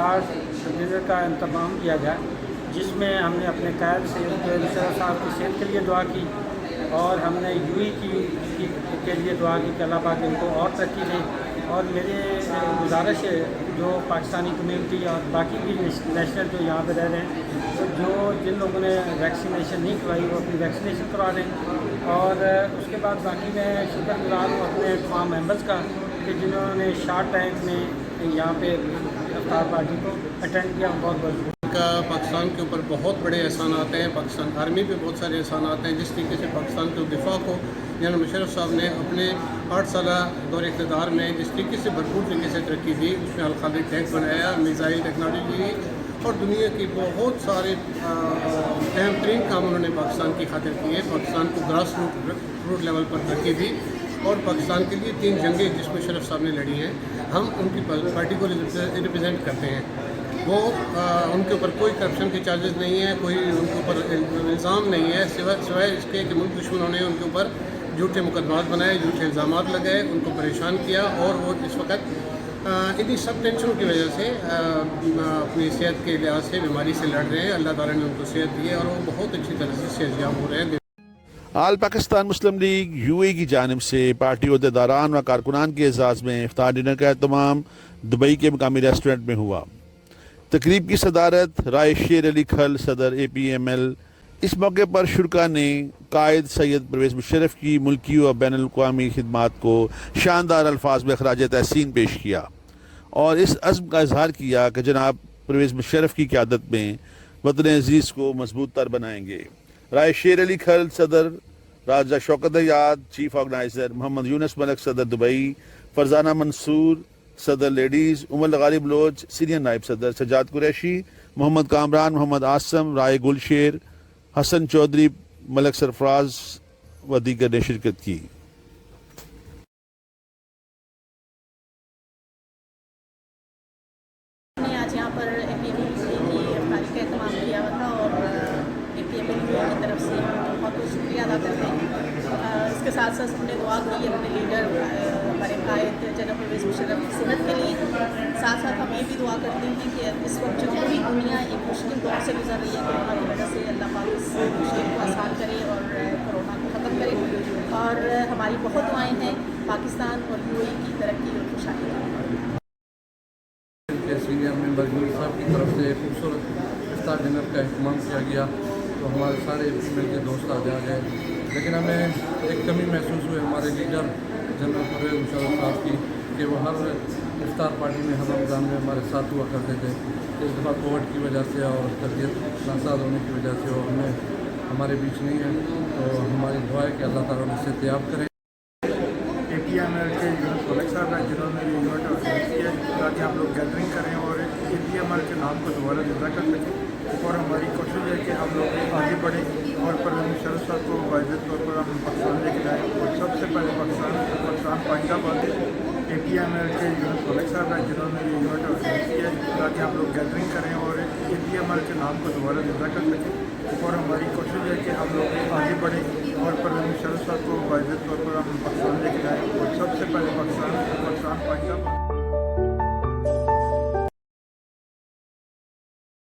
آج ڈنر کا انتظام کیا گیا، جس میں ہم نے اپنے قائد سے مشرف صاحب کی صحت کے لیے دعا کی، اور ہم نے یو ای کے لیے دعا کی کہ اللہ پاک ان کو اور ترقی دے۔ اور میری گزارش ہے جو پاکستانی کمیونٹی اور باقی بھی نیشنل جو یہاں پہ رہ رہے ہیں، تو جن لوگوں نے ویکسینیشن نہیں کروائی وہ اپنی ویکسینیشن کروا لیں۔ اور اس کے بعد باقی میں شکر گزار ہوں اپنے تمام ممبرس کا کہ جنہوں نے شارٹ ٹائم میں یہاں پہ افطار پارٹی کو اٹینڈ کیا۔ بہت بہت کا پاکستان کے اوپر بہت بڑے احسانات ہیں، پاکستان آرمی پہ بہت سارے احسانات ہیں۔ جس طریقے سے پاکستان کے دفاع کو جنرل مشرف صاحب نے اپنے 8 سالہ دور اقتدار میں جس طریقے سے بھرپور طریقے سے ترقی دی، اس میں الخالد ٹینک بنایا، میزائل ٹیکنالوجی اور دنیا کی بہت سارے اہم ترین کام انہوں نے پاکستان کی خاطر کیے، پاکستان کو گراس روٹ لیول پر ترقی دی، اور پاکستان کے لیے 3 جنگیں جس میں مشرف صاحب نے لڑی ہیں، ہم ان کی پارٹی کو ریپرزینٹ کرتے ہیں۔ وہ ان کے اوپر کوئی کرپشن کے چارجز نہیں ہیں، کوئی ان کے اوپر الزام نہیں ہے، سوائے اس کے کہ ملک دشمنوں نے ان کے اوپر جھوٹے مقدمات بنائے، جھوٹے الزامات لگائے، ان کو پریشان کیا، اور وہ اس وقت انہی سب ٹینشنوں کی وجہ سے اپنی صحت کے لحاظ سے بیماری سے لڑ رہے ہیں۔ اللہ تعالیٰ نے ان کو صحت دی ہے اور وہ بہت اچھی طرح سے صحتیاب ہو رہے ہیں۔ آل پاکستان مسلم لیگ یو اے کی جانب سے پارٹی عہدیداران و کارکنان کے اعزاز میں افطار ڈنر کا اہتمام دبئی کے مقامی ریسٹورنٹ میں ہوا۔ تقریب کی صدارت رائے شیر علی کھل صدر اے پی ایم ایل۔ اس موقع پر شرکاء نے قائد سید پرویز مشرف کی ملکی و بین الاقوامی خدمات کو شاندار الفاظ میں خراج تحسین پیش کیا اور اس عزم کا اظہار کیا کہ جناب پرویز مشرف کی قیادت میں وطن عزیز کو مضبوط تر بنائیں گے۔ رائے شیر علی کھل صدر، راجہ شوکت حیات چیف آرگنائزر، محمد یونس ملک صدر دبئی، فرزانہ منصور صدر لیڈیز، عمر لغاری بلوچ سینئر نائب صدر، سجاد قریشی، محمد کامران، محمد آسم، رائے گل شیر، حسن چودھری، ملک سرفراز و دیگر نے شرکت کی۔ آج یہاں پر اے پی ایم ایل کی افطاری کا اہتمام کیا ہوا تھا، اور اے پی ایم ایل کی طرف سے بہت بہت شکریہ ادا کرتے ہیں۔ اس کے ساتھ ساتھ ہم نے دعا کی اپنے لیڈر ہمارے قائد جناب پرویز مشرف کی صحت کے لیے، ساتھ ساتھ ہم یہ بھی دعا کرتے ہیں کہ اس وقت جو پوری دنیا ایک مشکل دور سے گزر رہی ہے کورونا کی وجہ سے، اللہ پاک اس مشکل کو آسان کرے اور کورونا کو ختم کرے، اور ہماری بہت دعائیں ہیں پاکستان اور یو اے کی ترقی اور خوشحالی کے سینئر ممبر یونس صاحب کی طرف سے خوبصورت افطار ڈنر کا اہتمام کیا گیا، تو ہمارے سارے مل کے دوست آ گئے، لیکن ہمیں ایک کمی محسوس ہوئی ہمارے لیڈر جنرل پرویز مشرف صاحب کی کہ وہ ہر افطار پارٹی میں ہر رمضان میں ہمارے ساتھ ہوا کرتے تھے۔ اس دفعہ کووڈ کی وجہ سے اور طبیعت ناساز ہونے کی وجہ سے وہ ہمارے بیچ نہیں ہے، تو ہماری دعا ہے کہ اللہ تعالیٰ نے صحتیاب کرے۔ اے پی ایم ایل کے یونس ملک صاحب ہیں جنہوں نے یہ ایونٹ آرگنائز کیا تاکہ ہم لوگ گیدرنگ کریں اور اے پی ایم ایل کے نام کو دوبارہ زندہ کر سکیں، اور ہماری کوشش ہے کہ ہم لوگ آگے بڑھیں اور پرویز مشرف صاحب کو باعزت طور پر ہم پاکستان لے کے جائیں، اور سب سے پہلے پاکستان پائندہ بات ہے۔ اے پی ایم ایل کے یونس ملک صاحب ہیں جنہوں نے یہ ایونٹ آرگنائز کیا تاکہ ہم لوگ گیدرنگ کریں اور اے پی ایم ایل کے نام کو دوبارہ زندہ کر سکیں، اور ہماری کوشش ہے کہ ہم لوگ آگے بڑھیں اور پرویز مشرف صاحب کو باعزت طور پر ہم پاکستان لے کے جائیں، اور سب سے پہلے پاکستان پائندہ